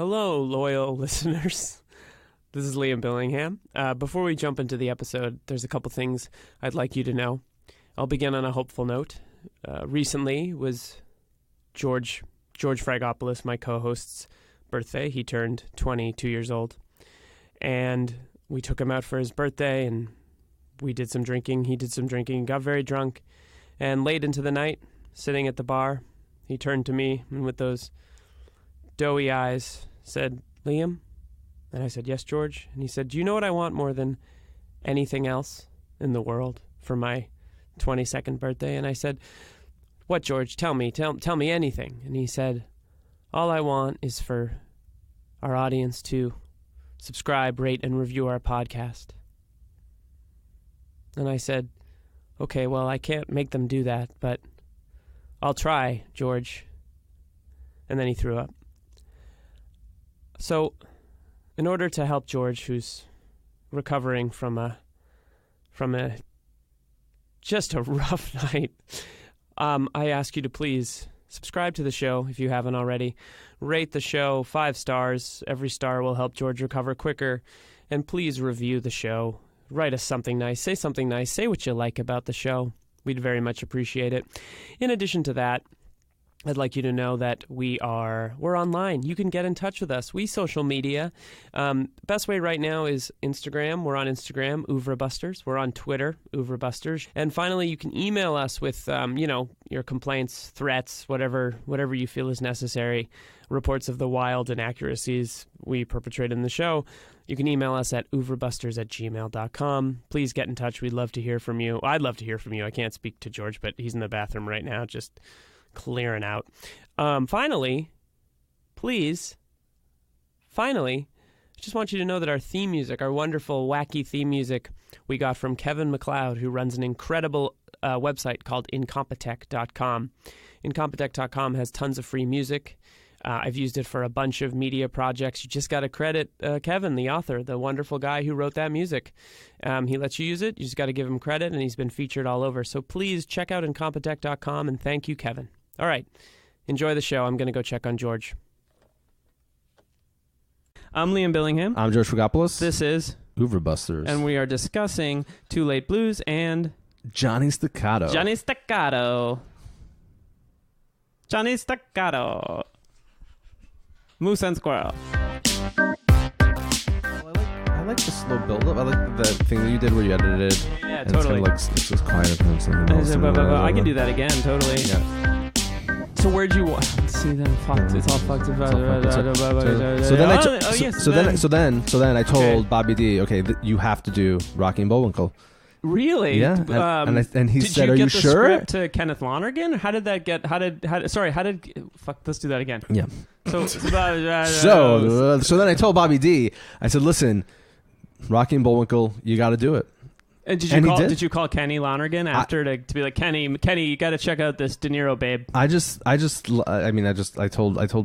Hello, loyal listeners. This is Liam Billingham. Before we jump into the episode, there's a couple things I'd like you to know. I'll begin on a hopeful note. Recently was George Fragopoulos, my co-host's birthday. He turned 22 years old. And we took him out for his birthday, and we did some drinking. He did some drinking, got very drunk. And late into the night, sitting at the bar, he turned to me and with those doughy eyes said, "Liam?" And I said, "Yes, George." And he said, "Do you know what I want more than anything else in the world for my 22nd birthday?" And I said, "What, George? Tell me anything." And he said, "All I want is for our audience to subscribe, rate, and review our podcast." And I said, "Okay, well, I can't make them do that, but I'll try, George." And then he threw up. So, in order to help George, who's recovering from just a rough night, I ask you to please subscribe to the show if you haven't already. Rate the show 5 stars. Every star will help George recover quicker. And please review the show. Write us something nice. Say something nice. Say what you like about the show. We'd very much appreciate it. In addition to that, I'd like you to know that we're online. You can get in touch with us. We social media. Best way right now is Instagram. We're on Instagram, Oeuvre Busters. We're on Twitter, Oeuvre Busters. And finally, you can email us with, your complaints, threats, whatever you feel is necessary, reports of the wild inaccuracies we perpetrate in the show. You can email us at oeuvrebusters@gmail.com. Please get in touch. We'd love to hear from you. I'd love to hear from you. I can't speak to George, but he's in the bathroom right now, just clearing out. Finally, I just want you to know that our theme music, our wonderful, wacky theme music, we got from Kevin MacLeod, who runs an incredible website called incompetech.com. Incompetech.com has tons of free music. I've used it for a bunch of media projects. You just got to credit Kevin, the author, the wonderful guy who wrote that music. He lets you use it. You just got to give him credit, and he's been featured all over. So please check out incompetech.com, and thank you, Kevin. All right. Enjoy the show. I'm going to go check on George. I'm Liam Billingham. I'm George Fragopoulos. This is Oeuvre Busters. And we are discussing Too Late Blues and Johnny Staccato. Johnny Staccato. Johnny Staccato. Moose and Squirrel. I like the slow build-up. I like the thing that you did where you edited. Yeah, and totally. It's just quiet. I can do that again, totally. Yeah. So where'd you see that? It's all fucked. So then I told Bobby D, okay, you have to do Rocky and Bullwinkle. Really? Yeah. And he said, "Are you sure?" Did you get the script to Kenneth Lonergan? How did that get? Let's do that again. Yeah. So then I told Bobby D, I said, "Listen, Rocky and Bullwinkle, you got to do it." And did you call Kenny Lonergan after to be like, Kenny, you got to check out this De Niro babe? I told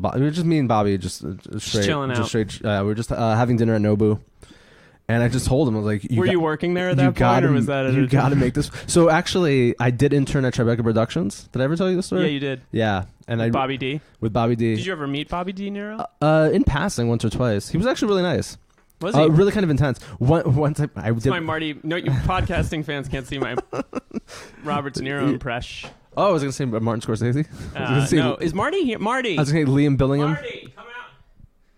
Bobby, it was just me and Bobby, just chilling out. We were just having dinner at Nobu. And I just told him, I was like, were you working there at that point, or was that you got to make this? So actually, I did intern at Tribeca Productions. Did I ever tell you this story? Yeah, you did. Yeah, and with Bobby D. With Bobby D. Did you ever meet Bobby D. Niro? In passing, once or twice. He was actually really nice. Was he? Really kind of intense. Once I did my Marty. No, you podcasting fans can't see my Robert De Niro impression. Oh, I was going to say Martin Scorsese. No, is Marty here? Marty. I was going to say Liam Billingham. Marty, come out.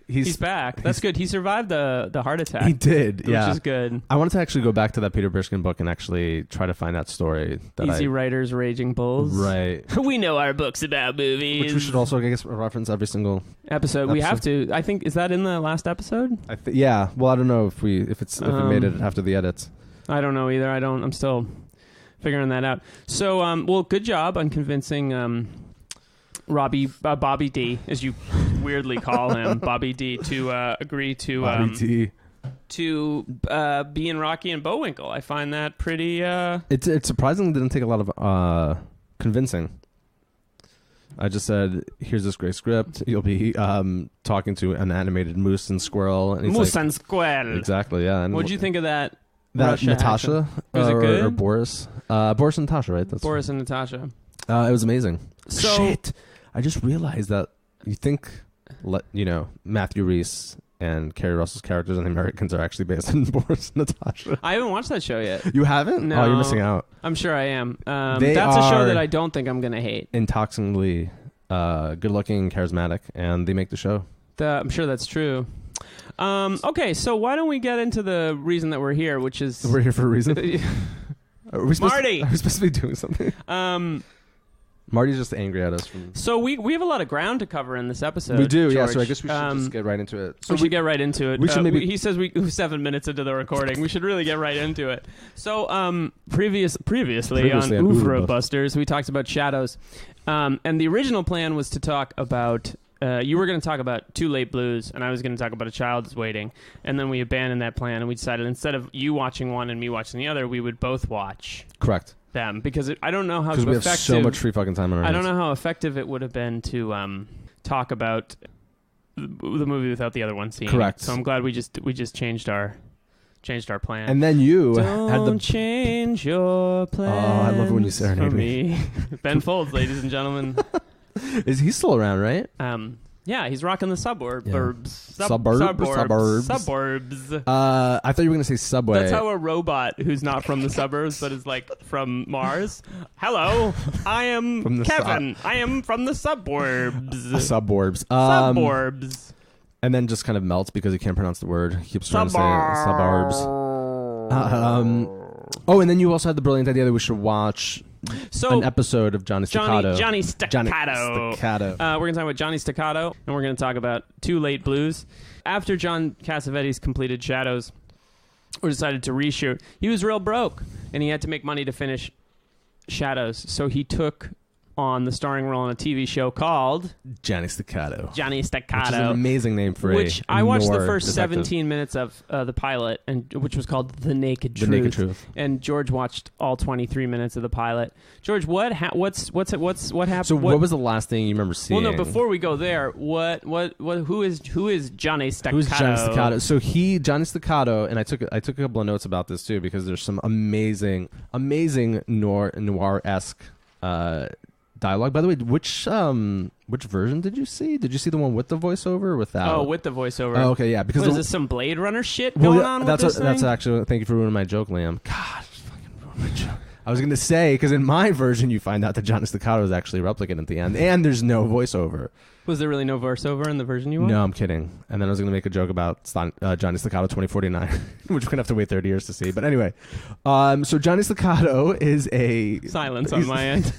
He's back. That's good. He survived the heart attack. He did, yeah. Which is good. I wanted to actually go back to that Peter Briskin book and actually try to find that story. Easy Writers, Raging Bulls. Right. We know our books about movies. Which we should also, I guess, reference every single episode. We have to. I think, is that in the last episode? Yeah. Well, I don't know if it made it after the edits. I don't know either. I'm still figuring that out. So, well, good job on convincing Bobby D, as you weirdly call him, Bobby D, to agree to be in Rocky and Bullwinkle. I find that pretty. It surprisingly didn't take a lot of convincing. I just said, "Here's this great script. You'll be talking to an animated moose and squirrel." And moose and squirrel. Exactly. Yeah. And what'd you think of that? That Natasha was it good? Or Boris? Boris and Natasha, right? That's Boris and Natasha. It was amazing. So, shit. I just realized that you think Matthew Rhys and Kerry Russell's characters and the Americans are actually based on Boris and Natasha. I haven't watched that show yet. You haven't? No. Oh, you're missing out. I'm sure I am. That's are a show that I don't think I'm going to hate. Intoxicantly good-looking, charismatic, and they make the show. I'm sure that's true. Okay, so why don't we get into the reason that we're here, which is... We're here for a reason? Marty! Are we supposed to be doing something? Marty's just angry at us. So we have a lot of ground to cover in this episode. We do, George. yeah. So I guess we should just get right into it. So we should get right into it. We should maybe. He says we 7 minutes into the recording. We should really get right into it. So previously on Oeuvre Busters, we talked about shadows, and the original plan was to talk about. You were going to talk about Too Late Blues, and I was going to talk about A Child Is Waiting, and then we abandoned that plan, and we decided instead of you watching one and me watching the other, we would both watch. Correct. Them because I don't know how effective. Because we have so much free fucking time on our hands. I don't know how effective it would have been to talk about the movie without the other one seeing. Correct. So I'm glad we just changed our plan. And then you don't had change your plan. Oh, I love it when you serenade me. Ben Folds, ladies and gentlemen. Is he still around, right? Yeah, he's rocking the suburbs. Yeah. Suburbs. I thought you were going to say Subway. That's how a robot who's not from the suburbs but is like from Mars. Hello, I am from Kevin. I am from the suburbs. Suburbs. Suburbs. And then just kind of melts because he can't pronounce the word. He keeps trying to say suburbs. And then you also had the brilliant idea that we should watch an episode of Johnny Staccato. Johnny Staccato. We're going to talk about Johnny Staccato, and we're going to talk about Too Late Blues. After John Cassavetes completed Shadows, or decided to reshoot, he was real broke, and he had to make money to finish Shadows. So he took on the starring role in a TV show called Johnny Staccato. Johnny Staccato. Which is an amazing name for which I watched the first detective. 17 minutes of the pilot, and which was called The Naked Truth. The Naked Truth. And George watched all 23 minutes of the pilot. George, what happened? So what was the last thing you remember seeing? Well, no, before we go there, who is Johnny Staccato? Who's Johnny Staccato? So Johnny Staccato, and I took a couple of notes about this too because there's some amazing noir-esque dialogue. By the way, which version did you see? Did you see the one with the voiceover or without? Oh, with the voiceover. Oh, okay, yeah. Because is this some Blade Runner shit going on with this thing? That's actually. Thank you for ruining my joke, Liam. God, fucking ruined my joke. I was going to say because in my version you find out that Johnny Staccato is actually a replicant at the end, and there's no voiceover. Was there really no voiceover in the version you watched? No, I'm kidding. And then I was going to make a joke about Johnny Staccato 2049, which we're going to have to wait 30 years to see. But anyway, so Johnny Staccato is a... Silence on my end.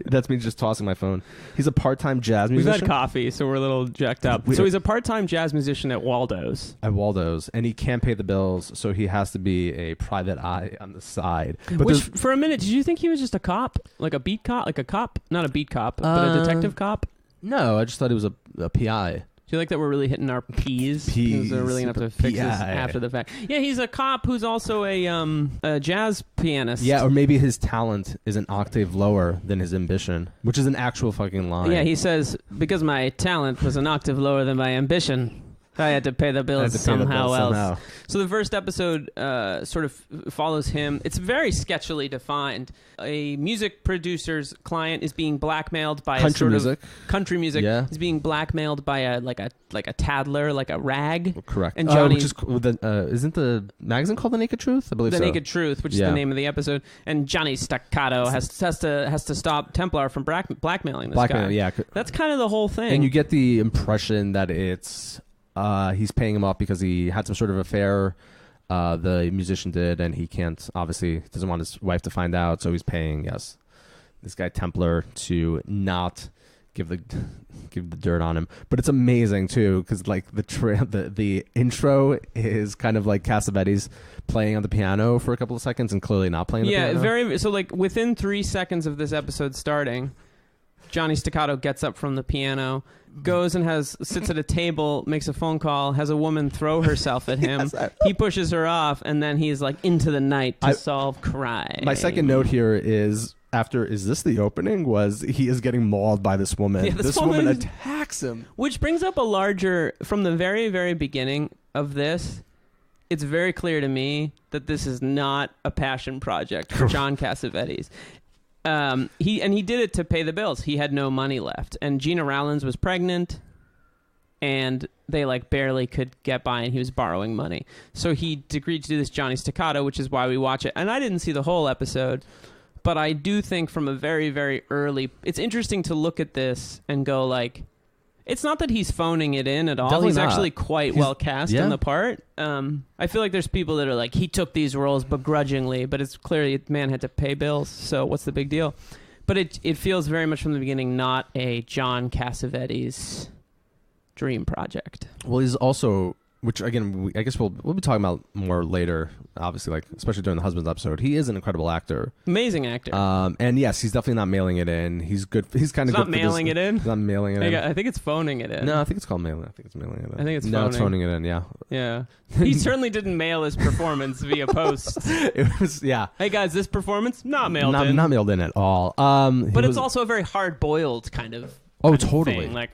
That's me just tossing my phone. He's a part-time jazz musician. We've had coffee, so we're a little jacked up. So he's a part-time jazz musician at Waldo's. And he can't pay the bills, so he has to be a private eye on the side. But which, for a minute, did you think he was just a cop? Like a beat cop? Like a cop? Not a beat cop, but a detective cop? No, I just thought he was a PI. Do you like that we're really hitting our P's? Because they're really going to have to fix this after the fact. Yeah, he's a cop who's also a jazz pianist. Yeah, or maybe his talent is an octave lower than his ambition, which is an actual fucking line. Yeah, he says, because my talent was an octave lower than my ambition, I had to pay the bills somehow else. So the first episode sort of follows him. It's very sketchily defined. A music producer's client is being blackmailed by country music. Yeah. Is being blackmailed by a tattler, like a rag. Correct. And Johnny, isn't the magazine called The Naked Truth? I believe so. The Naked Truth, which is the name of the episode. And Johnny Staccato has to stop Templar from blackmailing this guy. Yeah. That's kind of the whole thing. And you get the impression that it's he's paying him off because he had some sort of affair. The musician did, and he doesn't want his wife to find out, so he's paying this guy Templar to not give the dirt on him. But it's amazing too because like the intro is kind of like Cassavetes playing on the piano for a couple of seconds and clearly not playing the piano. So like within 3 seconds of this episode starting, Johnny Staccato gets up from the piano, goes and sits at a table, makes a phone call, has a woman throw herself at him. He pushes her off, and then he's like into the night to solve crime. My second note here is is this the opening? He is getting mauled by this woman. Yeah, this woman attacks him. Which brings up from the very, very beginning of this, it's very clear to me that this is not a passion project for John Cassavetes. He did it to pay the bills. He had no money left, and Gina Rowlands was pregnant. and they like barely could get by, and he was borrowing money. So he agreed to do this Johnny Staccato, which is why we watch it. And I didn't see the whole episode, but I do think from a very, very early... It's interesting to look at this and go like... It's not that he's phoning it in at all. Definitely he's not. actually quite well cast in the part. I feel like there's people that are like, he took these roles begrudgingly, but it's clearly the man had to pay bills, so what's the big deal? But it feels very much from the beginning not a John Cassavetes dream project. Well, he's also, which again, I guess we'll be talking about more later, obviously, like especially during the Husbands episode. He is an incredible actor. Amazing actor. And yes, he's definitely not mailing it in. He's good. He's kind of good. Not mailing it in? He's not mailing it in. I think it's phoning it in. No, I think it's called mailing. I think it's mailing it in. I think it's no, phoning. it's phoning it in. Yeah. Yeah. He certainly didn't mail his performance via post. It was, yeah. Hey guys, this performance not mailed in. Not mailed in at all. But it's also a very hard-boiled kind of. Totally. Thing. Like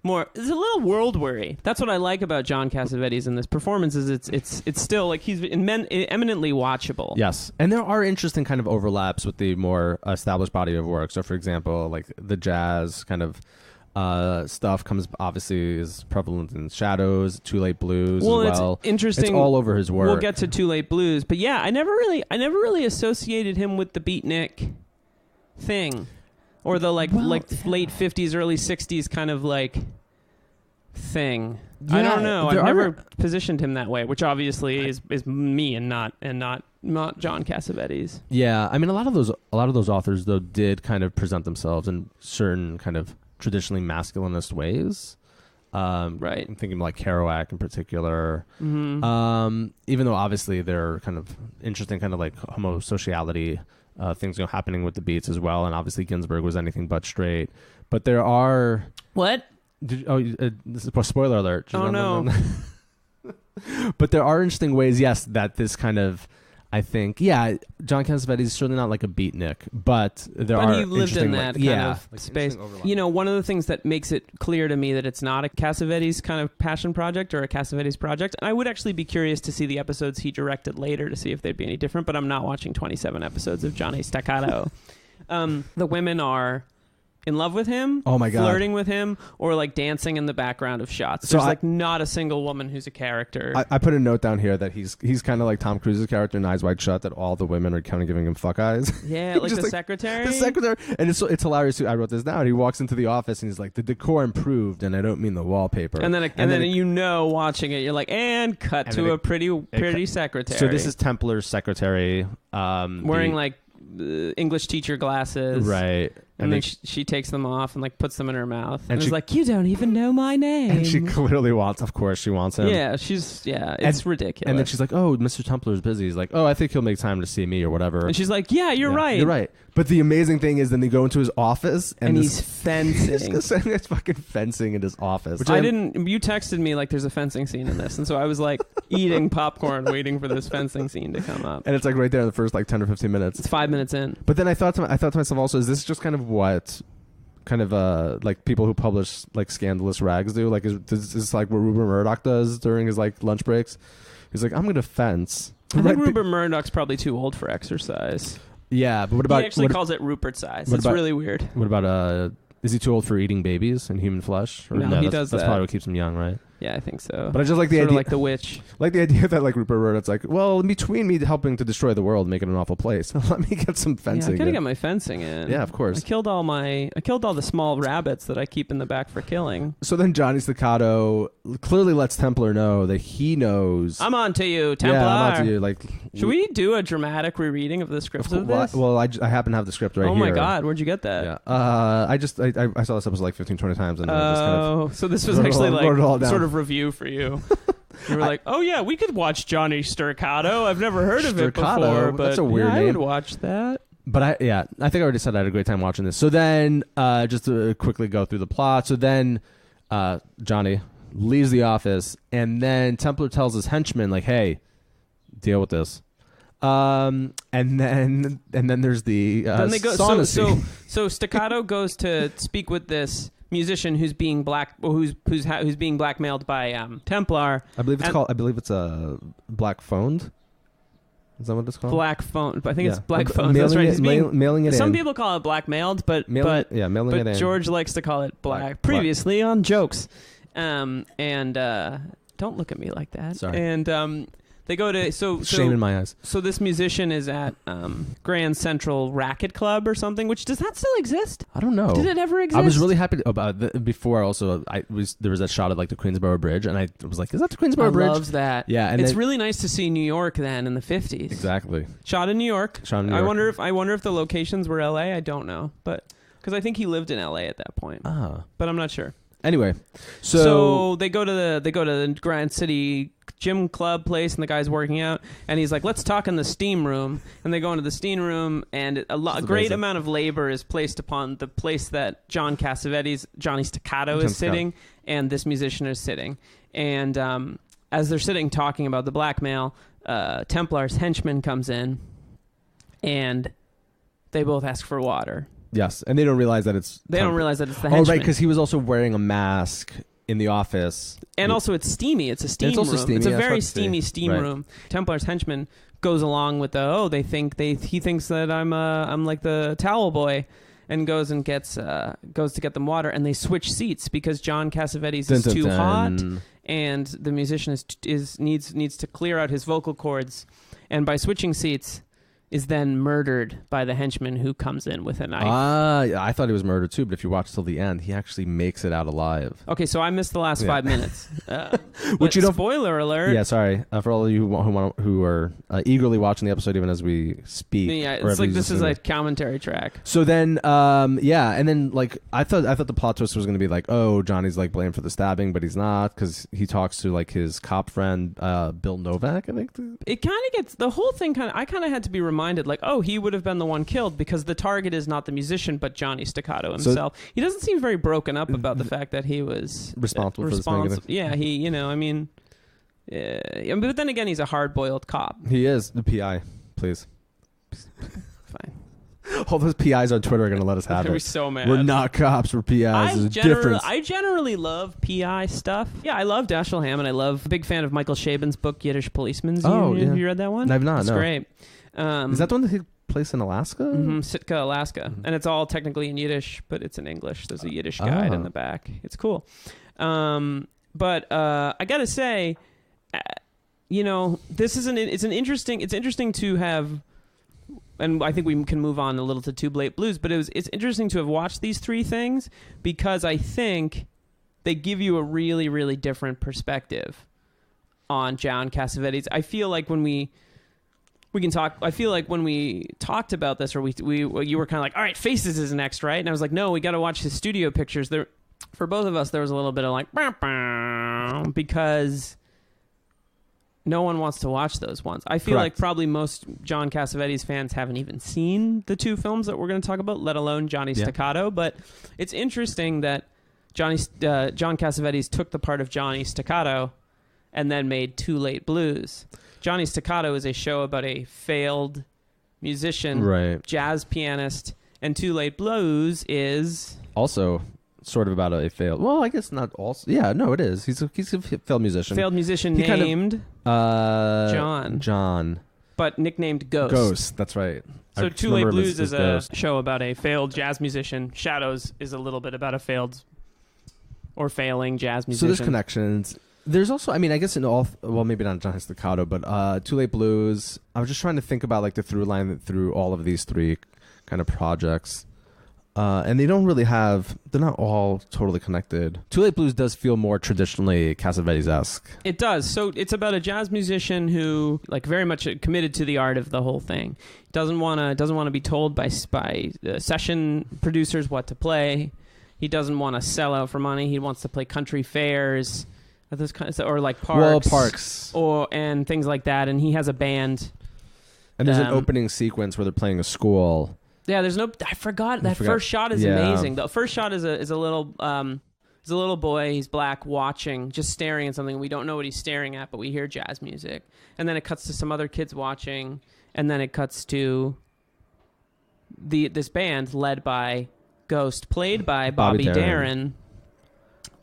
more. It's a little world weary. That's what I like about John Cassavetes in this performance. Is it's still like he's eminently watchable. Yes, and there are interesting kind of overlaps with the more established body of work. So, for example, like the jazz kind of stuff obviously is prevalent in Shadows, Too Late Blues as well. It's interesting. It's all over his work. We'll get to Too Late Blues, but yeah, I never really associated him with the beatnik thing. Or the late 50s, early 60s kind of like thing. Yeah, I don't know. I've never positioned him that way, which obviously is me and not John Cassavetes. Yeah, I mean a lot of those authors though did kind of present themselves in certain kind of traditionally masculinist ways. Right. I'm thinking like Kerouac in particular. Mm-hmm. Even though obviously they're kind of interesting kind of like homosociality things happening with the Beats as well, and obviously Ginsberg was anything but straight. But there are what? This is a spoiler alert. No. But there are interesting ways, yes, that this kind of, I think, John Cassavetes is certainly not like a beatnik, but he lived in that kind of like space. One of the things that makes it clear to me that it's not a Cassavetes kind of passion project or a Cassavetes project, and I would actually be curious to see the episodes he directed later to see if they'd be any different, but I'm not watching 27 episodes of Johnny Staccato. The women are in love with him, oh my God, flirting with him, or like dancing in the background of shots. So there's not a single woman who's a character. I put a note down here that he's kind of like Tom Cruise's character in Eyes Wide Shut, that all the women are kind of giving him fuck eyes. Yeah, like the secretary. The secretary, and it's hilarious too. I wrote this down. He walks into the office and he's like, "The decor improved, and I don't mean the wallpaper." And then watching it, you're like, and cut to a pretty secretary. So this is Templar's secretary, wearing like English teacher glasses, right? And then she takes them off and like puts them in her mouth. And she's like, "You don't even know my name." And she clearly wants, of course, she wants him. Yeah, it's ridiculous. And then she's like, "Oh, Mr. Templar's busy." He's like, "Oh, I think he'll make time to see me or whatever." And she's like, "Yeah, you're right. You're right." But the amazing thing is then they go into his office and he's fencing. He's fucking fencing in his office. Which you texted me like there's a fencing scene in this. And so I was like eating popcorn waiting for this fencing scene to come up. And it's like right there in the first like 10 or 15 minutes. It's 5 minutes in. But then I thought to myself also, is this just kind of what kind of like people who publish like scandalous rags do? Like is this like what Rupert Murdoch does during his like lunch breaks? He's like, I'm going to fence. I think Rupert Murdoch's probably too old for exercise. Yeah, but what about... He actually calls it Rupert size. It's really weird. What about... Is he too old for eating babies and human flesh? Or no, he does that. That's probably what keeps him young, right? Yeah, I think so. But I just like the idea... like the witch. Like the idea that like Rupert Murdoch's like, well, between me helping to destroy the world, make it an awful place, let me get some fencing. Yeah, I gotta get my fencing in. Yeah, of course. I killed all the small rabbits that I keep in the back for killing. So then Johnny Staccato clearly lets Templar know that he knows... I'm on to you, Templar. Yeah, I'm on to you. Like, should we do a dramatic rereading of the script of this? Well, I happen to have the script right here. Oh my God, where'd you get that? Yeah. I saw this episode like 15, 20 times. And I just kind of so this was actually like sort of review for you. You were like, oh yeah, we could watch Johnny Staccato. I've never heard of it before, but that's a weird name. I would watch that. But I think I already said I had a great time watching this. So then, just to quickly go through the plot. So then, Johnny leaves the office, and then Templar tells his henchman, like, "Hey, deal with this." And then there's the then they go. sauna scene. So Staccato goes to speak with this musician who's being being blackmailed by Templar. I believe it's black phoned. Is that what it's called? Black phone. I think Yeah. it's black phone. That's right. Mailing it Some in. people call it blackmailed, but mailing it in. George likes to call it black. Previously on Jokes. Don't look at me like that. Sorry. And they go to shame in my eyes. So this musician is at Grand Central Racket Club or something. Which does that still exist? I don't know. Did it ever exist? I was really happy about before. Also, there was that shot of like the Queensboro Bridge, and I was like, "Is that the Queensboro Bridge?" I love that. Yeah, and it's really nice to see New York then in the 50s. Exactly. Shot in New York. I wonder if the locations were L.A. I don't know, but because I think he lived in L.A. at that point. But I'm not sure. Anyway, so they go to the Grand City gym club place, and the guy's working out, and he's like, "Let's talk in the steam room." And they go into the steam room, and a great amount of labor is placed upon the place that Johnny Staccato is sitting, and this musician is sitting. And as they're sitting talking about the blackmail, Templar's henchman comes in, and they both ask for water. Yes, and they don't realize that it's... the henchman. Oh, right, because he was also wearing a mask in the office. And also it's steamy. It's a steam room. Steamy. It's a very steamy steam room. Templar's henchman goes along with he thinks that I'm like the towel boy, and goes to get them water, and they switch seats because John Cassavetes is too hot, and the musician needs to clear out his vocal cords, and by switching seats is then murdered by the henchman who comes in with a knife. I thought he was murdered too, but if you watch till the end, he actually makes it out alive. Okay, so I missed the last 5 minutes. Which you don't. Spoiler alert. Yeah, sorry for all of you who are eagerly watching the episode even as we speak. Yeah, it's like this is a commentary track. So then, and then like I thought the plot twist was going to be like, oh, Johnny's like blamed for the stabbing, but he's not, because he talks to like his cop friend Bill Novak. I think it kind of gets the whole thing. I kind of had to be reminded, like, oh, he would have been the one killed because the target is not the musician but Johnny Staccato himself. So, he doesn't seem very broken up about the fact that he was responsible for this. Yeah, but then again, he's a hard-boiled cop. He is the PI. Please, fine. All those PIs on Twitter are going to let us have it. We're so mad. We're not cops. We're PIs. I generally love PI stuff. Yeah, I love Dashiell Hammett. Big fan of Michael Chabon's book Yiddish Policemen. Have you read that one? I've not. It's great. Is that the one that takes place in Alaska? Mm-hmm, Sitka, Alaska. And it's all technically in Yiddish, but it's in English. There's a Yiddish guide in the back. It's cool. But I got to say, this is it's interesting to have, and I think we can move on a little to Too Late Blues, but it's interesting to have watched these three things because I think they give you a really, really different perspective on John Cassavetes. I feel like when we can talk. I feel like when we talked about this, or you were kind of like, all right, Faces is next, right? And I was like, no, we got to watch his studio pictures. There, for both of us, there was a little bit of like, bah, bah, because no one wants to watch those ones. I feel like probably most John Cassavetes fans haven't even seen the two films that we're going to talk about, let alone Johnny Staccato. But it's interesting that John Cassavetes took the part of Johnny Staccato and then made Too Late Blues. Johnny Staccato is a show about a failed musician, jazz pianist, and Too Late Blues is also sort of about a failed. Well, I guess not. Also, yeah, no, it is. He's a failed musician. Failed musician named John, but nicknamed Ghost. Ghost, that's right. So Too Late Blues is a show about a failed jazz musician. Shadows is a little bit about a failed or failing jazz musician. So there's connections. There's also, I mean, I guess in all, well, maybe not Johnny Staccato, but Too Late Blues. I was just trying to think about like the through line through all of these three kind of projects. And they don't really they're not all totally connected. Too Late Blues does feel more traditionally Cassavetes-esque. It does. So it's about a jazz musician who, like, very much committed to the art of the whole thing. Doesn't want to be told by session producers what to play. He doesn't want to sell out for money. He wants to play country fairs, those kinds, or like parks, and things like that. And he has a band. And there's an opening sequence where they're playing a school. Yeah, there's no. I forgot that first shot is amazing. The first shot is a little boy. He's black, watching, just staring at something. We don't know what he's staring at, but we hear jazz music, and then it cuts to some other kids watching, and then it cuts to this band led by Ghost, played by Bobby Darin,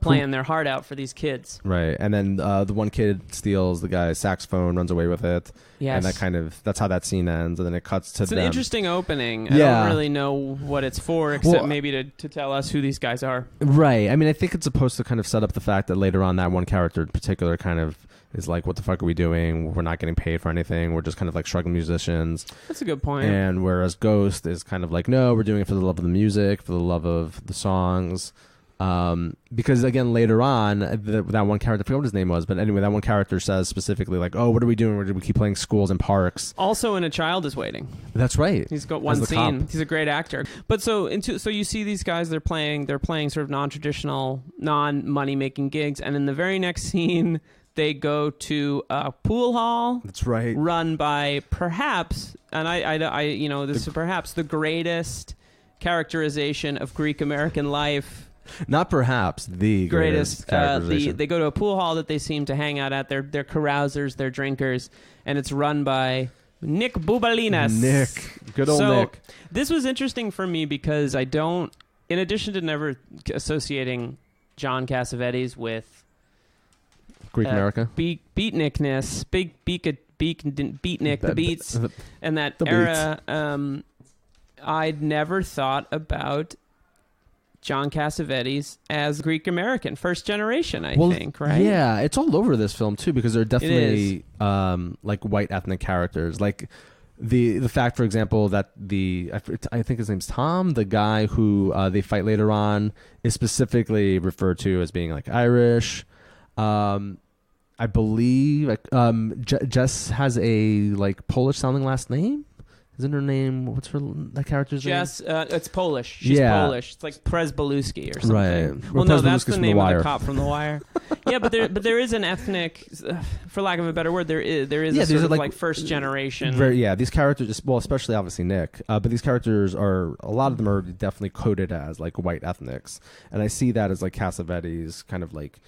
playing their heart out for these kids. Right, and then the one kid steals the guy's saxophone, runs away with it. Yes. And that's how that scene ends, and then it cuts to them. It's an interesting opening. I don't really know what it's for, except maybe to tell us who these guys are. Right. I mean, I think it's supposed to kind of set up the fact that later on that one character in particular kind of is like, what the fuck are we doing? We're not getting paid for anything. We're just kind of like struggling musicians. That's a good point. And whereas Ghost is kind of like, no, we're doing it for the love of the music, for the love of the songs. Because again, later on, that one character, I forget what his name was, but anyway, that one character says specifically like, oh, what are we doing? We keep playing schools and parks. Also in A Child Is Waiting. That's right. He's got one scene. Cop. He's a great actor. But so you see these guys, they're playing sort of non-traditional, non-money making gigs, and in the very next scene, they go to a pool hall. That's right. Run by perhaps, and this is perhaps the greatest characterization of Greek American life. Not perhaps the greatest characterization. They go to a pool hall that they seem to hang out at. They're carousers, they're drinkers, and it's run by Nick Boubalinas. Nick, good old Nick. This was interesting for me because I don't, in addition to never associating John Cassavetes with Greek America, beatnikness, beatnik, the beats, and that era. I'd never thought about John Cassavetes as Greek American, first generation, I think, right? Yeah, it's all over this film too, because there are definitely like white ethnic characters, like the fact, for example, that I think his name's Tom, the guy who they fight later on, is specifically referred to as being like Irish. I believe Jess has a like Polish sounding last name. Isn't her name? What's that character's name? Jess. It's Polish. She's Polish. It's like Presbeluski or something. Right. Well, no, that's the name of the cop from The Wire. Yeah, but there is an ethnic, for lack of a better word, there is a sort of like first generation. These characters, well, especially obviously Nick, but these characters a lot of them are definitely coded as like white ethnics, and I see that as like Cassavetes kind of like.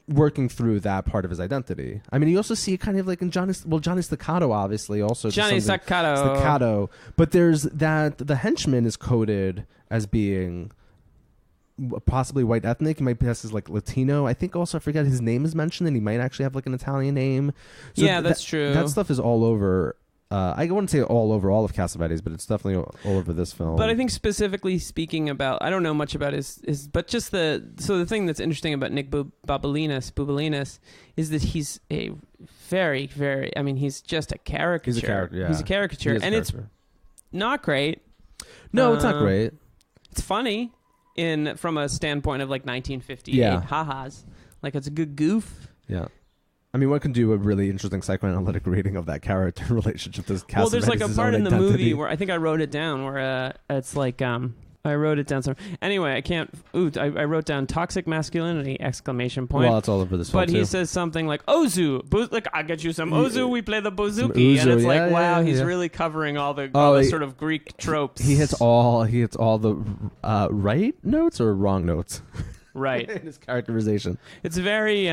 Working through that part of his identity. I mean, you also see it kind of like in Johnny Staccato, obviously, also. Johnny Staccato. But there's the henchman is coded as being possibly white ethnic. He might pass as like Latino. I think also, I forget, his name is mentioned, and he might actually have like an Italian name. So that's true. That stuff is all over. I wouldn't say all over all of Cassavetes, but it's definitely all over this film. But I think specifically speaking about, I don't know much about his but just the thing that's interesting about Nick Boubalinas is that he's a very, very, I mean, he's just a caricature. He's a character, yeah. He's a caricature, and it's not great. No, it's not great. It's funny from a standpoint of like 1958 ha-has. Like, it's a good goof. Yeah. I mean, one can do a really interesting psychoanalytic reading of that character relationship. Well, there's like a part in the movie where I think I wrote it down where it's like I wrote it down somewhere. Anyway, I can't. I wrote down toxic masculinity ! Well, it's all over this film. But he says something like Ozu, like I'll get you some Ozu. We play the bouzouki, and it's like wow, he's really covering all the sort of Greek tropes. He hits all the right notes or wrong notes. Right. In his characterization. It's very.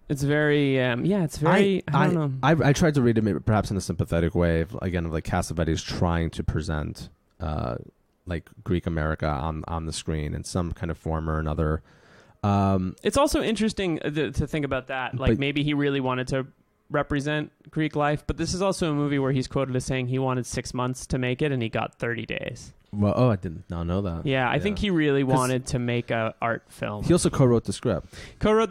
It's very, I don't know. I tried to read it perhaps in a sympathetic way, of like Cassavetes trying to present like Greek America on the screen in some kind of form or another. It's also interesting to think about that. Like maybe he really wanted to represent Greek life, but this is also a movie where he's quoted as saying he wanted 6 months to make it and he got 30 days. Well, I did not know that. Yeah, I think he really wanted to make a art film. He also co-wrote the script. He co-wrote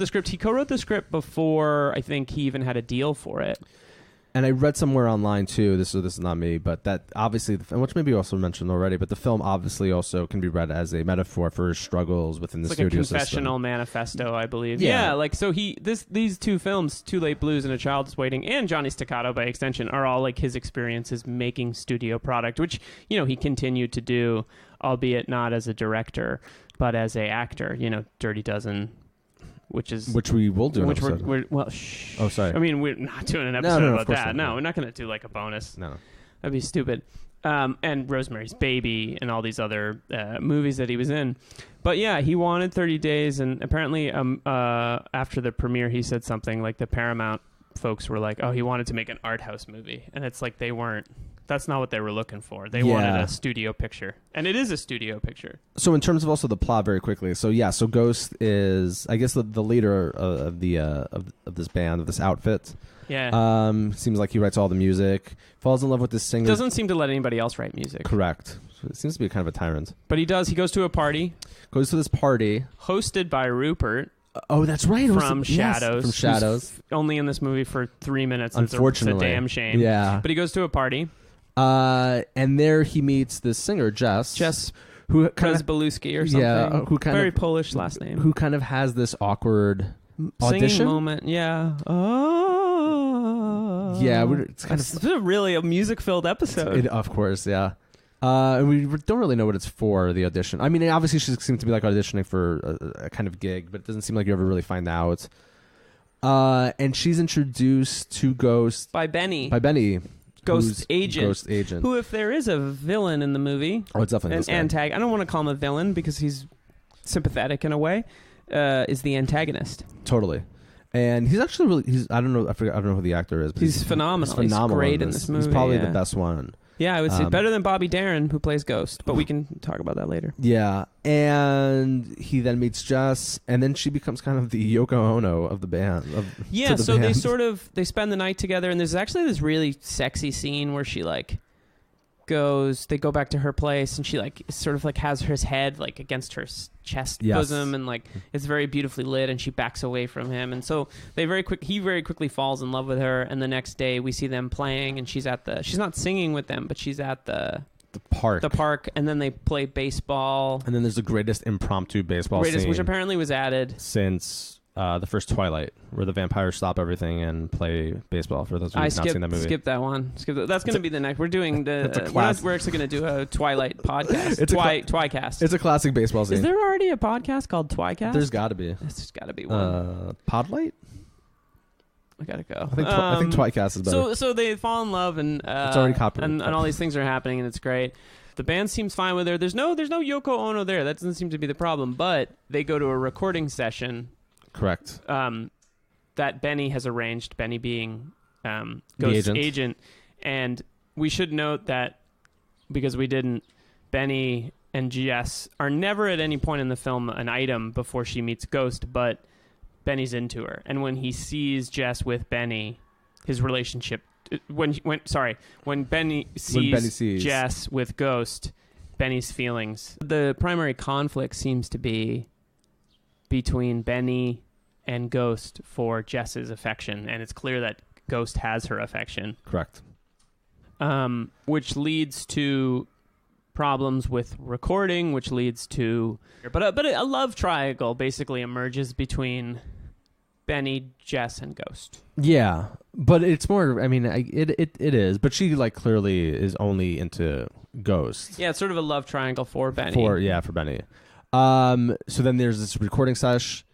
the script before I think he even had a deal for it. And I read somewhere online too, this is not me, but that obviously, which maybe you also mentioned already, but the film obviously also can be read as a metaphor for his struggles within the studio system. It's like a confessional manifesto, I believe. Yeah, like so these two films, Too Late Blues and A Child Is Waiting, and Johnny Staccato by extension, are all like his experiences making studio product, which, he continued to do, albeit not as a director, but as a actor, Dirty Dozen. Which we will do. Oh, sorry. I mean, we're not doing an episode about that. No, we're not going to do like a bonus. No, that'd be stupid. And Rosemary's Baby and all these other movies that he was in. But yeah, he wanted 30 days, and apparently, after the premiere, he said something like the Paramount folks were like, "Oh, he wanted to make an art house movie," and it's like they weren't That's not what they were looking for. They wanted a studio picture. And it is a studio picture. So in terms of also the plot very quickly. So Ghost is, I guess, the leader of this band, of this outfit. Yeah. Seems like he writes all the music. Falls in love with this singer. Doesn't seem to let anybody else write music. Correct. So it seems to be kind of a tyrant. But he does. He goes to a party. Goes to this party. Hosted by Rupert. Oh, that's right. From Shadows. From Shadows. Only in this movie for 3 minutes. Unfortunately. It's a damn shame. Yeah. But he goes to a party. And there he meets this singer, Jess, who kind of Beluski or something. Yeah, who kind very of Polish last name. Who kind of has this awkward audition singing moment. Yeah. Oh. Yeah, it's kind of really a music-filled episode. Of course, yeah. And we don't really know what it's for, the audition. I mean, obviously she seems to be like auditioning for a kind of gig, but it doesn't seem like you ever really find out. And she's introduced to Ghost by Benny. Ghost agent. Who, if there is a villain in the movie, it's definitely an I don't want to call him a villain because he's sympathetic in a way. Is the antagonist. Totally. And he's actually I don't know who the actor is, but he's phenomenal. He's great in this movie. He's probably the best one. Yeah, I would say better than Bobby Darin, who plays Ghost, but we can talk about that later. Yeah, and he then meets Jess, and then she becomes kind of the Yoko Ono of the band. So they spend the night together, and there's actually this really sexy scene where she they go back to her place, and she sort of has his head against her chest bosom, and it's very beautifully lit, and she backs away from him, and so he very quickly falls in love with her, and the next day we see them playing, and she's not singing with them, but she's at the park, and then they play baseball, and then there's the greatest impromptu baseball scene, which apparently was added since the first Twilight, where the vampires stop everything and play baseball. For those who have not seen that movie, skip that one. That's going to be the next. We're doing we're actually going to do a Twilight podcast. Twicast. It's a classic baseball scene. Is there already a podcast called Twicast? There's got to be. There's got to be one. Podlight. I gotta go. I think Twicast is better. So they fall in love, and it's already copyrighted, and all these things are happening, and it's great. The band seems fine with her. There's no Yoko Ono there. That doesn't seem to be the problem. But they go to a recording session. Correct. That Benny has arranged, Benny being Ghost's agent. And we should note that, because we didn't, Benny and Jess are never at any point in the film an item before she meets Ghost, but Benny's into her. And when he sees Jess with Benny, his relationship... When Benny sees Jess with Ghost, Benny's feelings... The primary conflict seems to be between Benny and Ghost for Jess's affection, and it's clear that Ghost has her affection. Correct. Which leads to problems with recording, which leads to... But a love triangle basically emerges between Benny, Jess, and Ghost. Yeah, but it's more... I mean, it is, but she clearly is only into Ghost. Yeah, it's sort of a love triangle for Benny. For Benny. So then there's this recording sesh.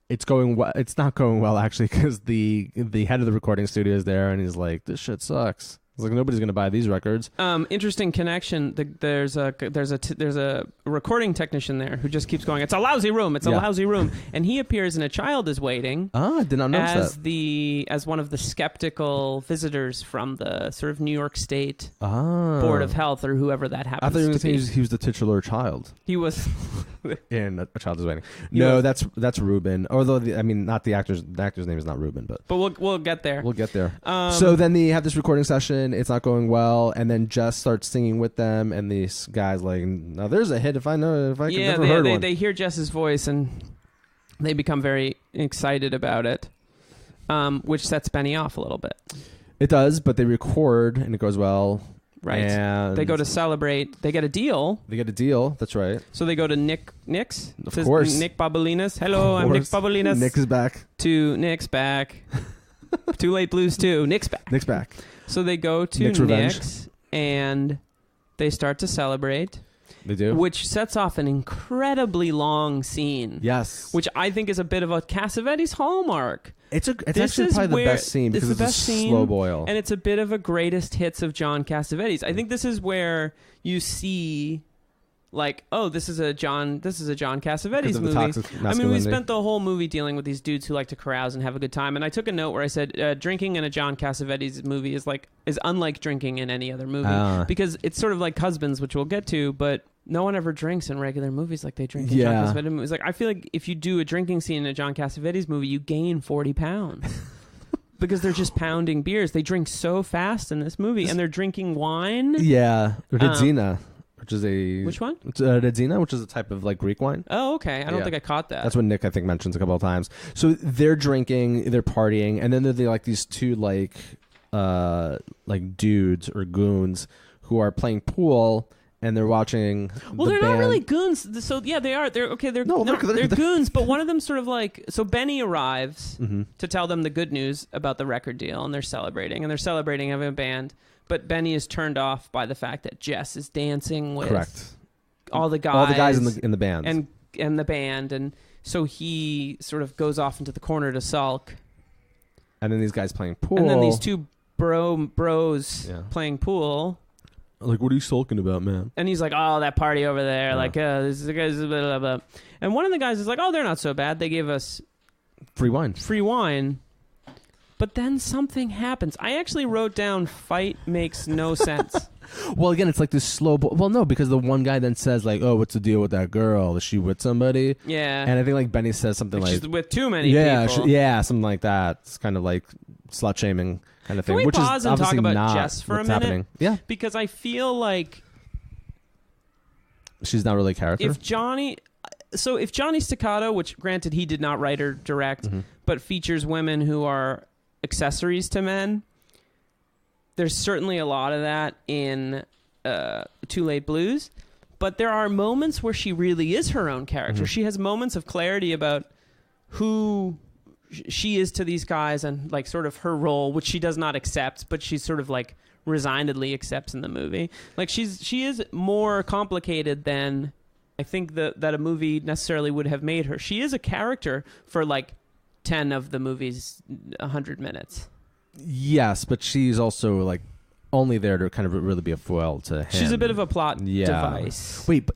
It's going well. It's not going well, actually, because the head of the recording studio is there, and he's like, "This shit sucks." He's like, "Nobody's gonna buy these records." Interesting connection. There's a recording technician there who just keeps going, "It's a lousy room. It's a lousy room," and he appears in A Child Is Waiting. I did not notice that. As one of the skeptical visitors from the sort of New York State Board of Health, or whoever that happens. I thought you were to be. He was the titular child. He was in A Child Is Waiting. No, that's Ruben. Although not the actor's name is not Ruben, but we'll get there. We'll get there. So then they have this recording session. It's not going well, and then Jess starts singing with them, and these guys now there's a hit if I could never heard one. They hear Jess's voice, and they become very excited about it, which sets Benny off a little bit. It does, but they record, and it goes well. Right. And they go to celebrate. They get a deal. That's right. So they go to Nick's. Of course. Nick Babolinas. Hello, I'm Nick Babolinas. Nick is back. Nick's back. Too Late Blues 2. Nick's back. So they go to Nick's, and they start to celebrate. They do. Which sets off an incredibly long scene. Yes. Which I think is a bit of a Cassavetes hallmark. It's actually probably the best scene because it's a slow boil. And it's a bit of a greatest hits of John Cassavetes. I think this is where you see like, oh, this is a John Cassavetes the movie. toxic I mean, we masculinity. spent the whole movie dealing with these dudes who like to carouse and have a good time. And I took a note where I said, drinking in a John Cassavetes movie is unlike drinking in any other movie because it's sort of like Husbands, which we'll get to, but no one ever drinks in regular movies like they drink in John Cassavetes movies. Like, I feel like if you do a drinking scene in a John Cassavetes movie, you gain 40 pounds. Because they're just pounding beers. They drink so fast in this movie, and they're drinking wine. Yeah, Redzina, which is a... Which one? Redzina, which is a type of like Greek wine. Oh, okay. I don't think I caught that. That's what Nick, I think, mentions a couple of times. So they're drinking, they're partying, and then they're like these two like dudes or goons who are playing pool. And they're watching. Well, they're not really goons. So yeah, they are. They're okay. They're goons. But one of them sort of like. So Benny arrives to tell them the good news about the record deal, and they're celebrating. And they're celebrating having a band. But Benny is turned off by the fact that Jess is dancing with all the guys in the band and the band, and so he sort of goes off into the corner to sulk. And then these guys playing pool. And then these two bros playing pool. Like, what are you sulking about, man? And he's like, oh, that party over there. Like, this is the guys. Blah, blah, blah. And one of the guys is like, oh, they're not so bad. They gave us free wine. But then something happens. I actually wrote down fight makes no sense. Well, again, it's like this slow... Well, no, because the one guy then says, like, oh, what's the deal with that girl? Is she with somebody? Yeah. And I think, like, Benny says something like... She's with too many people. Yeah, something like that. It's kind of like slut-shaming kind of thing. Can we pause and talk about Jess for a minute? Happening. Yeah. Because I feel like... She's not really a character? If Johnny Staccato, which granted he did not write or direct, but features women who are accessories to men... There's certainly a lot of that in Too Late Blues, but there are moments where she really is her own character. She has moments of clarity about who she is to these guys and like sort of her role, which she does not accept, but she sort of like resignedly accepts in the movie. Like she is more complicated than I think that a movie necessarily would have made her. She is a character for like 10 of the movie's 100 minutes. Yes, but she's also like only there to kind of really be a foil to him. She's a bit of a plot device. Wait,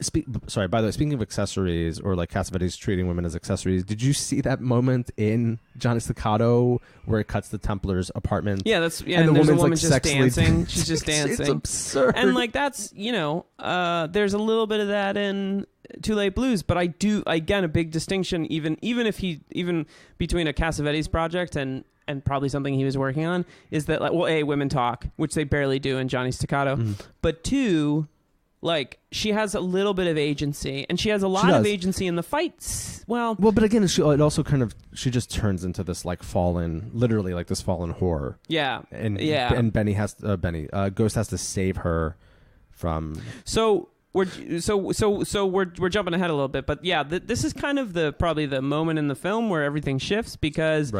sorry. By the way, speaking of accessories or like Cassavetes treating women as accessories, did you see that moment in Johnny Staccato where it cuts the Templar's apartment? Yeah, and the there's woman's a woman like just dancing. She's just dancing. It's absurd. And like that's there's a little bit of that in Too Late Blues, but I do again a big distinction even between a Cassavetes project and probably something he was working on is that like, well, A, women talk, which they barely do in Johnny Staccato, but two, like she has a little bit of agency and she has a lot of agency in the fights. Well, but again, she just turns into this like literally like this fallen whore. Yeah. And Ghost has to save her from. So we're jumping ahead a little bit, but yeah, this is kind of probably the moment in the film where everything shifts because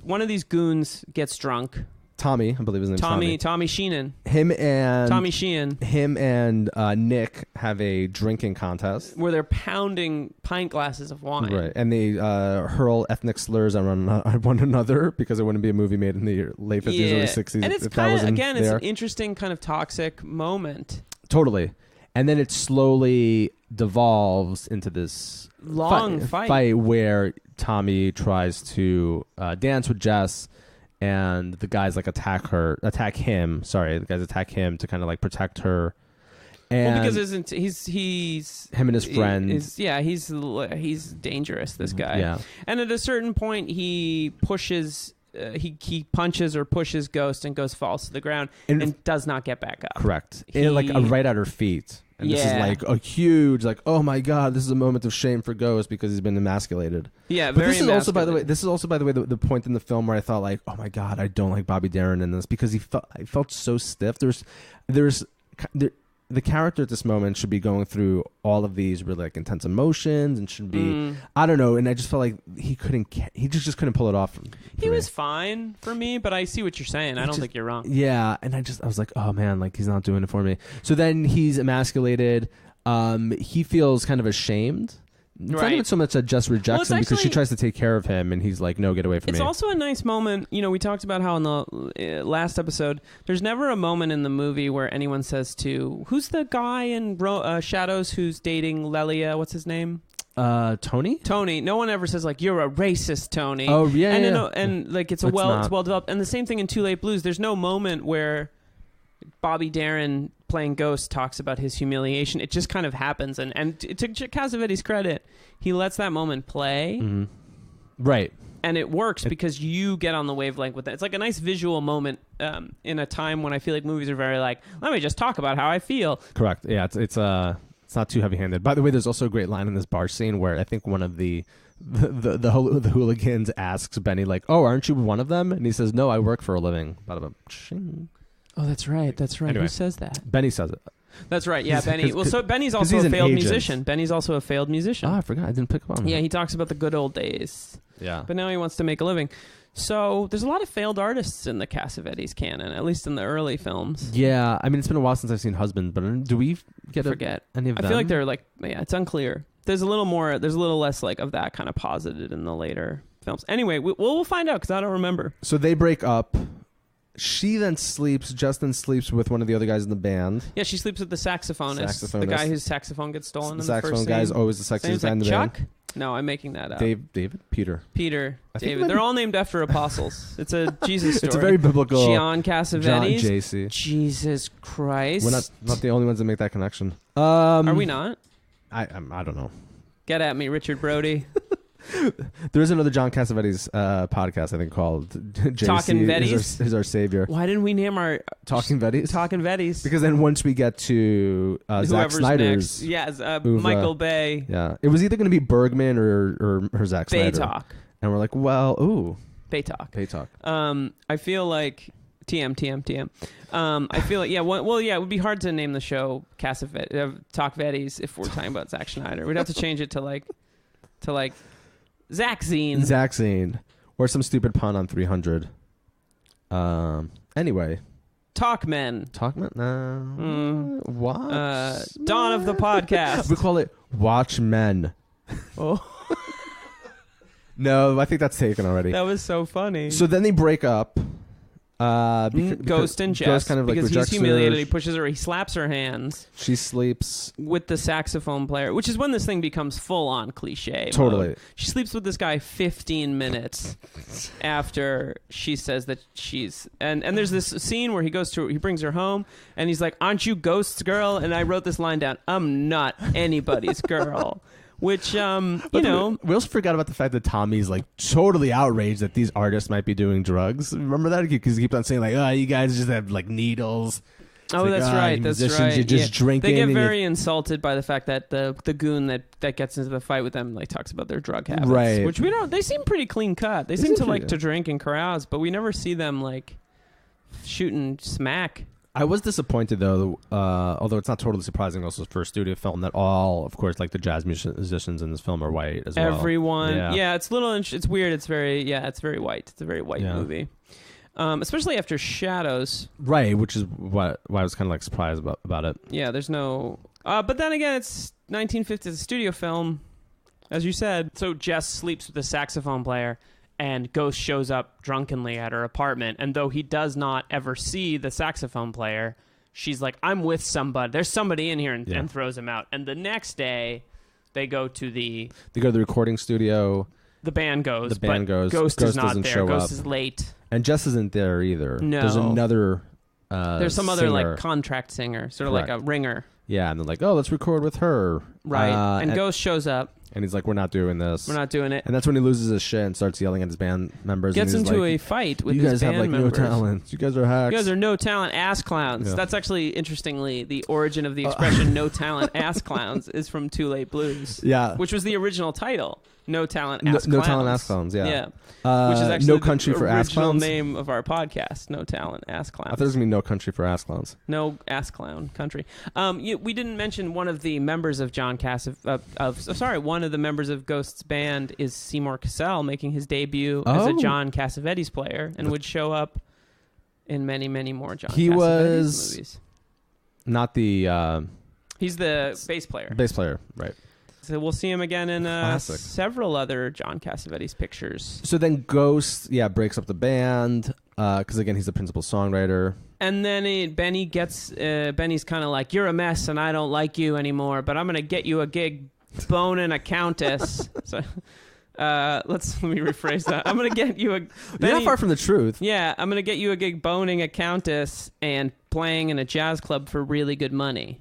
one of these goons gets drunk. Tommy, I believe his name's Tommy. Tommy Sheenan. Tommy Sheehan. Him and Nick have a drinking contest where they're pounding pint glasses of wine. Right, and they hurl ethnic slurs on one another because it wouldn't be a movie made in the late 50s, early 60s. And it's kind of, again, it's an interesting kind of toxic moment. Totally. And then it slowly devolves into this long fight where Tommy tries to dance with Jess, and the guys like attack him. The guys attack him to kind of like protect her. And because he's him and his friend. He's dangerous. This guy. Yeah. And at a certain point, he pushes. He punches or pushes Ghost, and Ghost falls to the ground and does not get back up. Correct. Right at her feet. And this is like a huge, like, oh my God, this is a moment of shame for Ghost because he's been emasculated. Yeah, but this is also, by the way, the point in the film where I thought like, oh my God, I don't like Bobby Darin in this because I felt so stiff. The character at this moment should be going through all of these really like intense emotions and should be, I don't know. And I just felt like he just couldn't pull it off. He was fine for me, but I see what you're saying. I don't think you're wrong. Yeah. And I was like, oh man, like he's not doing it for me. So then he's emasculated. He feels kind of ashamed It's not even so much that Jess rejects him because she tries to take care of him, and he's like, no, get away from me. It's also a nice moment. You know, we talked about how in the last episode, there's never a moment in the movie where anyone says to, who's the guy in Shadows who's dating Lelia? What's his name? Tony? Tony. No one ever says, like, you're a racist, Tony. Oh, yeah, and yeah. And, like, it's well developed. And the same thing in Too Late Blues. There's no moment where Bobby Darin playing Ghost talks about his humiliation. It just kind of happens. And to Cassavetes' credit, he lets that moment play. Mm-hmm. Right. And it works because you get on the wavelength with it. It's like a nice visual moment in a time when I feel like movies are very like, let me just talk about how I feel. Correct. Yeah, it's not too heavy-handed. By the way, there's also a great line in this bar scene where I think one of the hooligans asks Benny, like, oh, aren't you one of them? And he says, no, I work for a living. Bada bing. Oh, that's right. That's right. Anyway, who says that? Benny says it. That's right. Yeah, Benny. Well, so Benny's also a failed musician. Benny's also a failed musician. Oh, I forgot. I didn't pick up on that. Yeah, he talks about the good old days. Yeah. But now he wants to make a living. So there's a lot of failed artists in the Cassavetes canon, at least in the early films. Yeah. I mean, it's been a while since I've seen Husband, but do we forget any of them? I feel like they're like, yeah, it's unclear. There's a little less like of that kind of posited in the later films. Anyway, we'll find out because I don't remember. So they break up. She then sleeps. Justin sleeps with one of the other guys in the band. Yeah, she sleeps with the saxophonist. The guy whose saxophone gets stolen in the first saxophone guy is always the sexiest guy in the Chuck? band. No, I'm making that up. David? Peter. David. They're all named after apostles. It's a Jesus story. It's a very biblical. John Cassavetes. John JC. Jesus Christ. We're not the only ones that make that connection. Are we not? I don't know. Get at me, Richard Brody. There is another John Cassavetes podcast, I think, called JC Talking Vettes is our savior. Why didn't we name our Talking Vettes? Talking Vettes. Because then once we get to Zack Snyder's, Michael Bay. Yeah, it was either going to be Bergman or Zack Snyder. Bay Talk. And we're like, well, ooh, Bay Talk. Bay Talk. I feel like TM. I feel like it would be hard to name the show Talk Vettes if we're talking about Zack Snyder. We'd have to change it to like Zack-zine. Or some stupid pun on 300. Anyway. Talkmen. No. Watch. Dawn of the podcast. We call it Watchmen. Oh. No, I think that's taken already. That was so funny. So then they break up. Ghost and Jess, Ghost kind of because like he's humiliated. He pushes her. He slaps her hands. She sleeps with the saxophone player, which is when this thing becomes full on cliche. Totally. Mode. She sleeps with this guy 15 minutes after she says that she's and there's this scene where he brings her home and he's like, "Aren't you Ghost's girl?" And I wrote this line down: "I'm not anybody's girl." Which, we also forgot about the fact that Tommy's like totally outraged that these artists might be doing drugs. Remember that? Because he keeps on saying like, oh, you guys just have like needles. It's oh, like, that's right. That's right. You're just drinking. They get very insulted by the fact that the goon that gets into the fight with them like talks about their drug habits. Right. Which we don't. They seem pretty clean cut. They seem to like to drink and carouse, but we never see them like shooting smack. I was disappointed though, although it's not totally surprising. Also, for a studio film, that all, of course, like the jazz musicians in this film are white as well. Everyone, yeah, it's it's weird. It's very white. It's a very white movie, especially after Shadows. Right, which is why I was kind of like surprised about it. Yeah, there's no, but then again, it's 1950s, a studio film, as you said. So Jess sleeps with the saxophone player. And Ghost shows up drunkenly at her apartment. And though he does not ever see the saxophone player, she's like, I'm with somebody. There's somebody in here, and throws him out. And the next day, they go to the recording studio. The band goes. Ghost is not there. Ghost up. is late. And Jess isn't there either. No. There's another there's some singer. other like contract singer, sort of like a ringer. Yeah, and they're like, oh, let's record with her. Right. And Ghost shows up. And he's like, we're not doing this. We're not doing it. And that's when he loses his shit and starts yelling at his band members. Gets and into a fight with his band members. You guys have like no talent. You guys are hacks. You guys are no talent ass clowns. Yeah. That's actually, interestingly, the origin of the expression no talent ass clowns is from Too Late Blues. Yeah. Which was the original title. No talent ass clowns. No talent ass clowns, yeah. Yeah. Which is actually No Country for Ass original Clowns. name of our podcast. No talent ass clowns. I thought it was going to be No Country for Ass Clowns. No ass clown country. We didn't mention one of the members of one of the members of Ghost's band is Seymour Cassel, making his debut as a John Cassavetes player, and would show up in many, many more John Cassavetes movies. Not the... He's the bass player. Bass player, right. So we'll see him again in Classic. several other John Cassavetes pictures. So then Ghost, breaks up the band because again he's the principal songwriter. And then Benny's kind of like, you're a mess and I don't like you anymore, but I'm gonna get you a gig boning a countess. So let me rephrase that. I'm gonna get you a. You're not far from the truth. Yeah, I'm gonna get you a gig boning a countess and playing in a jazz club for really good money.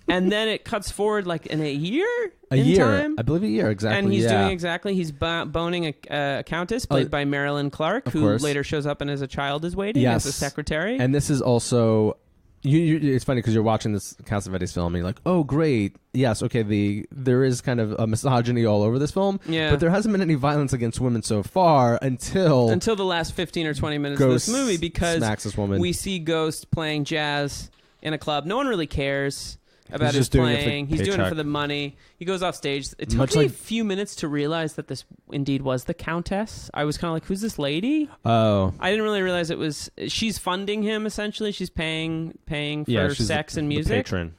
And then it cuts forward like in a year. Time? I believe a year exactly. And he's doing exactly. He's boning a countess played by Marilyn Clark, who later shows up and as a child is waiting as a secretary. And this is also. It's funny because you're watching this Cassavetes film and you're like, oh, great. Yes, okay, there is kind of a misogyny all over this film. Yeah. But there hasn't been any violence against women so far until the last 15 or 20 minutes Ghost of this movie, because smacks this woman. We see Ghost playing jazz in a club. No one really cares about his just doing it for playing. He's doing it for the money. He goes off stage. It took me a few minutes to realize that this indeed was the Countess. I was kind of like, who's this lady? Oh. I didn't really realize it was... She's funding him, essentially. She's paying for sex and music. The patron.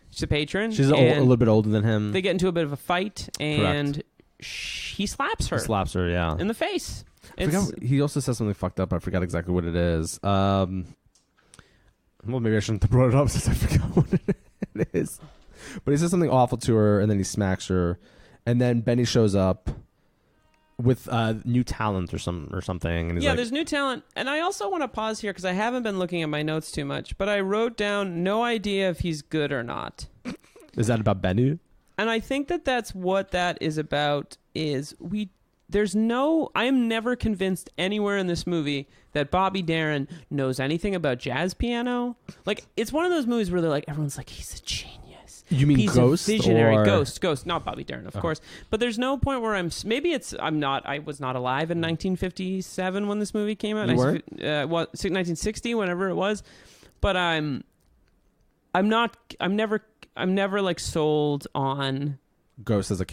She's a patron. She's a little bit older than him. They get into a bit of a fight, and he slaps her. Yeah. In the face. He also says something fucked up. I forgot exactly what it is. Well, maybe I shouldn't have brought it up since I forgot what it is. But he says something awful to her, and then he smacks her. And then Benny shows up with new talent or something. And he's there's new talent. And I also want to pause here because I haven't been looking at my notes too much. But I wrote down no idea if he's good or not. Is that about Benny? And I think that's what that is about. I am never convinced anywhere in this movie that Bobby Darin knows anything about jazz piano. Like, it's one of those movies where they're like, everyone's like, he's a genius. You mean he's Ghost? A visionary. Or... Ghost, not Bobby Darin, of course. But there's no point where I was not alive in 1957 when this movie came out. You weren't? 1960, whenever it was. But I'm never like sold on Ghost as a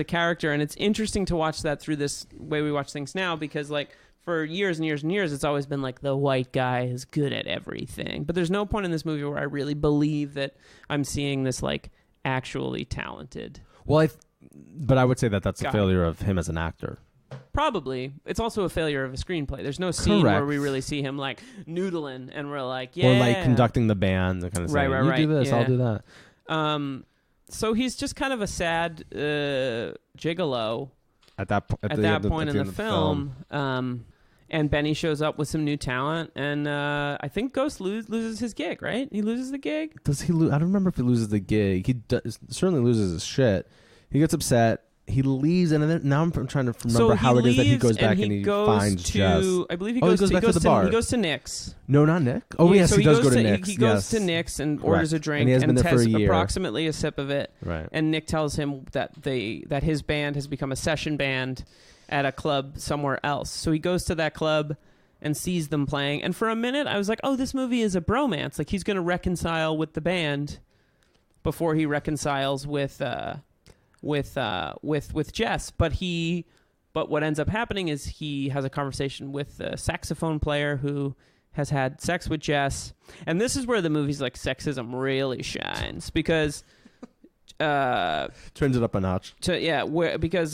character. And it's interesting to watch that through this way we watch things now, because like for years and years and years it's always been like the white guy is good at everything, but there's no point in this movie where I really believe that I'm seeing this like actually talented but I would say that's a failure of him as an actor. Probably. It's also a failure of a screenplay. There's no scene where we really see him like noodling and we're like, yeah, or like conducting the band and kind of saying, you do this, I'll do that. So he's just kind of a sad gigolo at that point in the film. And Benny shows up with some new talent, and I think Ghost loses his gig, right? He loses the gig? Does he lose? I don't remember if he loses the gig. He certainly loses his shit. He gets upset. He leaves, and then now I'm trying to remember how it is that he goes back and he finds Jess. I believe he goes back to the bar. He goes to Nick's. No, not Nick. Oh, yes, he does go to Nick's. He goes to Nick's and orders a drink and has approximately a sip of it. Right. And Nick tells him that his band has become a session band at a club somewhere else. So he goes to that club and sees them playing. And for a minute, I was like, oh, this movie is a bromance. Like, he's going to reconcile with the band before he reconciles with Jess. But what ends up happening is he has a conversation with a saxophone player who has had sex with Jess. And this is where the movie's like sexism really shines, because turns it up a notch. Because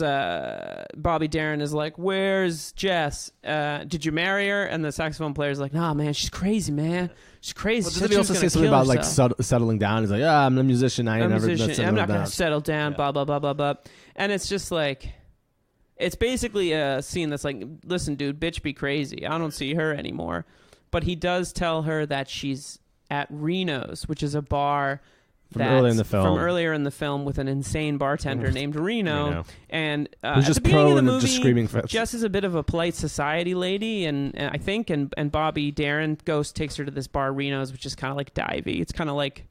Bobby Darin is like, where's Jess? Did you marry her? And the saxophone player's like, nah, man, she's crazy, man. She's crazy. Well, doesn't he also say something about like settling down? He's like, I'm a musician. I'm not going to settle down, blah, blah, blah, blah, blah. And it's just like, it's basically a scene that's like, listen, dude, bitch be crazy. I don't see her anymore. But he does tell her that she's at Reno's, which is a bar from earlier in the film with an insane bartender named Reno. And who's just prone and just screaming fits. Jess is a bit of a polite society lady, and I think and Bobby Darin, Ghost, takes her to this bar Reno's, which is kind of like divey. It's kind of like,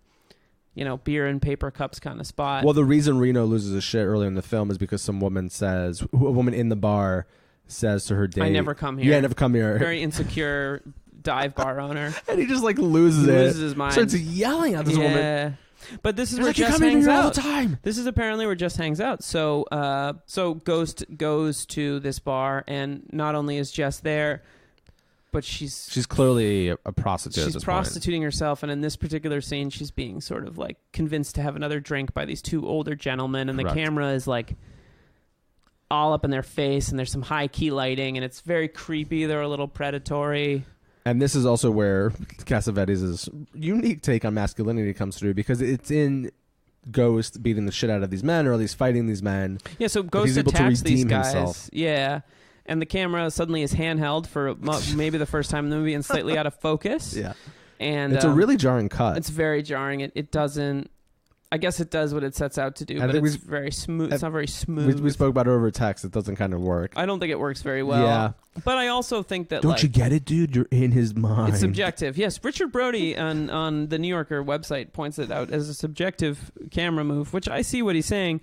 beer and paper cups kind of spot. Well, the reason Reno loses his shit earlier in the film is because a woman in the bar says to her date, I never come here. Yeah, I never come here. Very insecure dive bar owner. And he just like loses his mind. Starts yelling at this woman. But this is where Jess hangs out all the time. This is apparently where Jess hangs out. So Ghost goes to this bar, and not only is Jess there, but she's clearly a prostitute. She's prostituting herself, and in this particular scene, she's being sort of like convinced to have another drink by these two older gentlemen, and Correct. the camera is like all up in their face, and there's some high key lighting, and it's very creepy. They're a little predatory. And this is also where Cassavetes' unique take on masculinity comes through, because it's in Ghost beating the shit out of these men, or at least fighting these men. Yeah, so Ghost attacks these guys. Yeah. And the camera suddenly is handheld for maybe the first time in the movie and slightly out of focus. Yeah. And it's a really jarring cut. It's very jarring. It doesn't... I guess it does what it sets out to do, but it's very smooth. It's not very smooth. We spoke about it over text. It doesn't kind of work. I don't think it works very well. Yeah. But I also think that... Don't you get it, dude? You're in his mind. It's subjective. Yes, Richard Brody on the New Yorker website points it out as a subjective camera move, which I see what he's saying.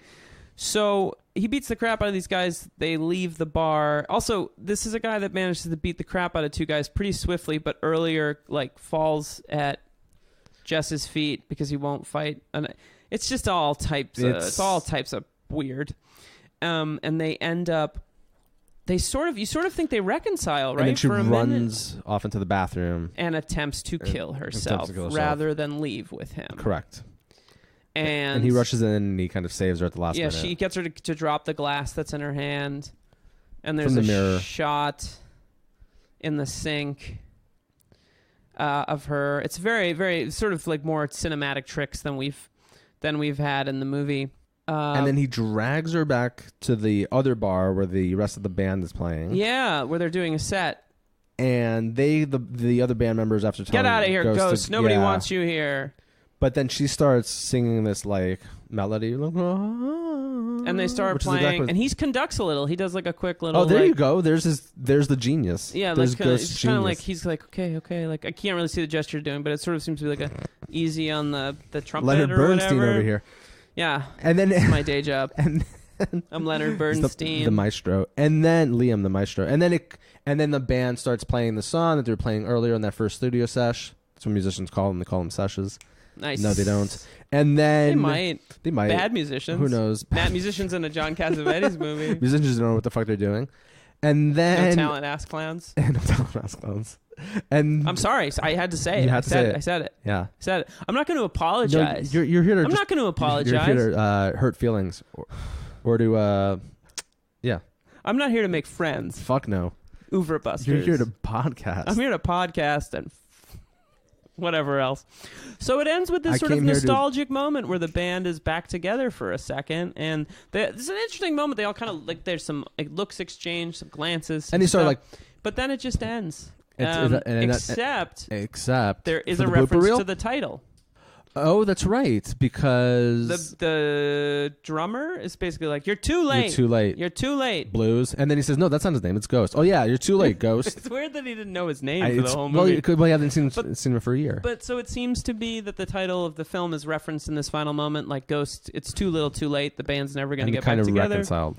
So he beats the crap out of these guys. They leave the bar. Also, this is a guy that manages to beat the crap out of two guys pretty swiftly, but earlier like falls at Jess's feet because he won't fight. And it's just all types. It's all types of weird. And they end up. You sort of think they reconcile, right? And then she runs off into the bathroom and attempts to kill herself rather than leave with him. Correct. And he rushes in and he kind of saves her at the last minute. Yeah, she gets her to drop the glass that's in her hand. And there's From the mirror. Shot in the sink of her. It's very, very sort of like more cinematic tricks than we've had in the movie. And then he drags her back to the other bar where the rest of the band is playing. Yeah, where they're doing a set. And the other band members, after telling Get out of here, Ghost. Nobody wants you here. But then she starts singing this like melody, and they start playing, and he conducts a little. He does like a quick little. Oh, there you go. There's the genius. Yeah, there's it's kind of like he's like okay. Like I can't really see the gesture you're doing, but it sort of seems to be like a easy on the trumpet. Leonard or Bernstein whatever. Over here. Yeah, and then it's my day job. And I'm Leonard Bernstein, the maestro, and then Liam, the maestro, and then the band starts playing the song that they were playing earlier in that first studio sesh. That's what musicians call them. They call them seshes. Nice. No, they don't. And then they might. Bad musicians. Who knows? Bad musicians in a John Cassavetes movie. Musicians don't know what the fuck they're doing. And then no talent, ass clowns. No talent, ass clowns. And I'm sorry, I had to say it. You had to say it. I said it. Yeah. I said it. I'm not going to apologize. No, you're here to. I'm not going to apologize. You're here to hurt feelings, or to yeah. I'm not here to make friends. Fuck no. Oeuvre Busters. You're here to podcast. I'm here to podcast and whatever else. So it ends with this sort of nostalgic moment where the band is back together for a second, and it's an interesting moment. They all kind of like there's some looks exchanged, some glances, and they start like, but then it just ends. Except there is a reference to the title. Oh, that's right, because the drummer is basically like, "You're too late. You're too late. You're too late." Blues, and then he says, "No, that's not his name. It's Ghost." Oh yeah, you're too late, Ghost. It's weird that he didn't know his name for the whole movie. Well, he hasn't seen him for a year. But so it seems to be that the title of the film is referenced in this final moment, like Ghost. It's too little, too late. The band's never going to get back together. Kind of reconciled.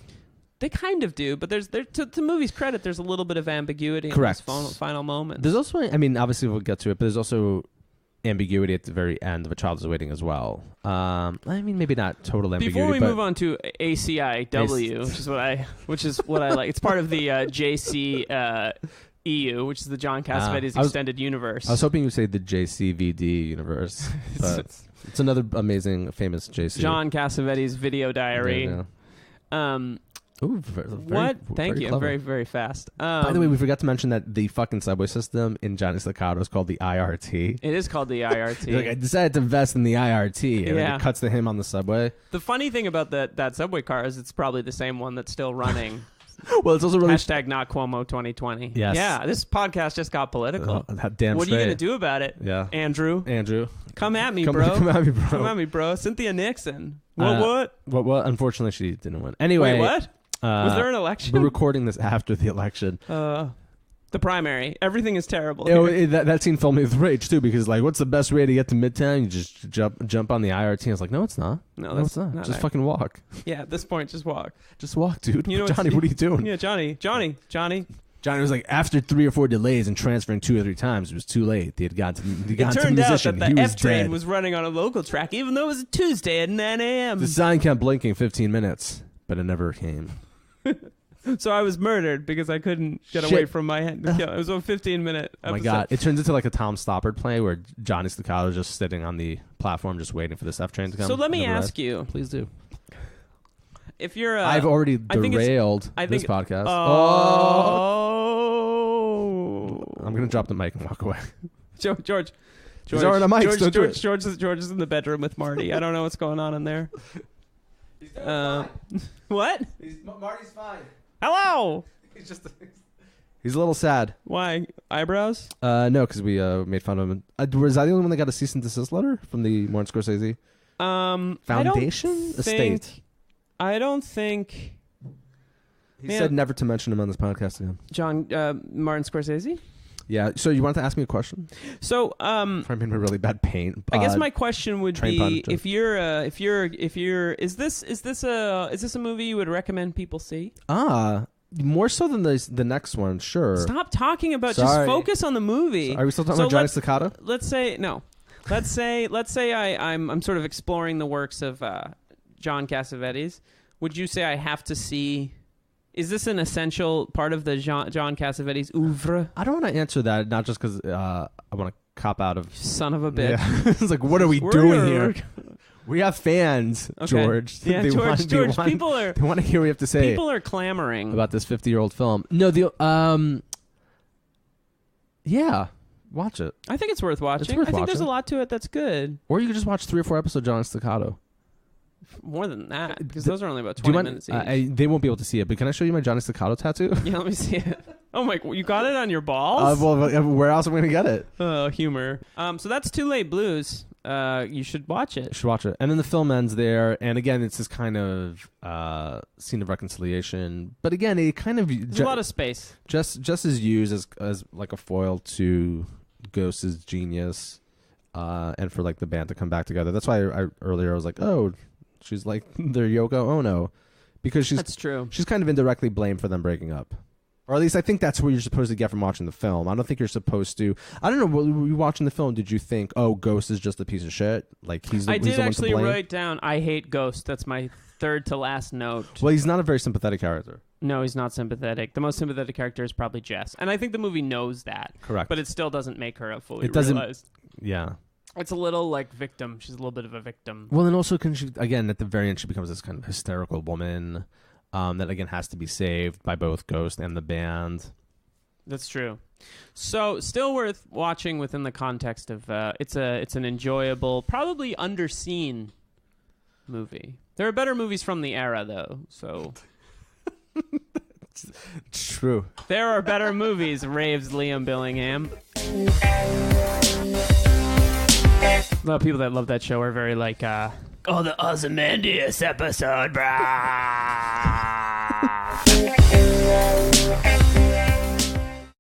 They kind of do, but to the movie's credit, there's a little bit of ambiguity in this final moment. There's also, I mean, obviously we'll get to it, but there's also ambiguity at the very end of A Child Is Waiting as well. I mean, maybe not total ambiguity. Before we move on to ACIW, which is what I like. It's part of the JC EU, which is the John Cassavetes Extended Universe. I was hoping you'd say the JCVD universe. But it's another amazing, famous JC. John Cassavetes Video Diary. Ooh, what? Thank you. Very, very fast. By the way, we forgot to mention that the fucking subway system in Johnny Staccato is called the IRT. It is called the IRT. Like, I decided to invest in the IRT, and then it cuts to him on the subway. The funny thing about that subway car is it's probably the same one that's still running. Well, it's also really hashtag not Cuomo 2020. Yes. Yeah, this podcast just got political. Damn what are you going to do about it? Yeah. Andrew. Come at me, bro. Come at me, bro. Come at me, bro. Cynthia Nixon. What? Unfortunately, she didn't win. Anyway. Wait, what? Was there an election? We're recording this after the election. The primary. Everything is terrible. That scene filled me with rage, too, because, like, what's the best way to get to Midtown? You just jump on the IRT. I was like, no, it's not. No, it's not. Just fucking walk. Yeah, at this point, just walk. Just walk, dude. You know Johnny, what are you doing? Yeah, Johnny. Johnny was like, after 3 or 4 delays and transferring 2 or 3 times, it was too late. He had gotten to the musician. It turned out that the F train was running on a local track, even though it was a Tuesday at 9 a.m. The sign kept blinking 15 minutes, but it never came. So I was murdered because I couldn't get away from my head. It was a 15-minute episode. Oh my God. It turns into like a Tom Stoppard play where Johnny Staccato is just sitting on the platform just waiting for this F train to come. So let me ask you. Please do. If you're I've already derailed this podcast. Oh. I'm going to drop the mic and walk away. George. He's already on the mic. George is in the bedroom with Marty. I don't know what's going on in there. He's fine. What? Marty's fine. Hello. He's a little sad. Why? Eyebrows? No, because we made fun of him. Was I the only one that got a cease and desist letter from the Martin Scorsese Foundation estate? I don't think. He said never to mention him on this podcast again. Martin Scorsese? Yeah. So you wanted to ask me a question? So I'm in a really bad pain. I guess my question would be: punch. if you're, is this a movie you would recommend people see? More so than the next one, sure. Stop talking about. Just focus on the movie. Are we still talking about Johnny Staccato? Let's say no. Let's say I'm sort of exploring the works of John Cassavetes. Would you say I have to see? Is this an essential part of the John Cassavetes oeuvre? I don't want to answer that, not just because I want to cop out of... Son of a bitch. Yeah. It's like, what are we doing here? We have fans, okay. George. Yeah, George, people are... They want to hear what we have to say. People are clamoring. About this 50-year-old film. No, yeah, watch it. I think it's worth watching. I think there's a lot to it that's good. Or you could just watch 3 or 4 episodes of Johnny Staccato. More than that, because those are only about 20 minutes each. They won't be able to see it, but can I show you my Johnny Staccato tattoo? Yeah, let me see it. Oh my, you got it on your balls? Well, where else am I going to get it? Oh, humor. So that's Too Late Blues. You should watch it. You should watch it. And then the film ends there, and again, it's this kind of scene of reconciliation. But again, it kind of... There's a lot of space. Just as used as like a foil to Ghost's genius, and for like the band to come back together. That's why earlier I was like, oh... She's like their Yoko Ono, because that's true. She's kind of indirectly blamed for them breaking up, or at least I think that's what you're supposed to get from watching the film. I don't think you're supposed to. I don't know. Were you watching the film? Did you think, oh, Ghost is just a piece of shit? Like he's the one to blame? I did actually write down, I hate Ghost. That's my third to last note. Well, he's not a very sympathetic character. No, he's not sympathetic. The most sympathetic character is probably Jess, and I think the movie knows that. Correct, but it still doesn't make her a fully realized. Yeah. It's a little like victim. She's a little bit of a victim. Well, and also, again, at the very end, she becomes this kind of hysterical woman that, again, has to be saved by both Ghost and the band. That's true. So, still worth watching within the context of it's an enjoyable, probably underseen movie. There are better movies from the era, though. So, true. There are better movies. Raves Liam Billingham. A lot of people that love that show are very like, the Ozymandias episode, brah.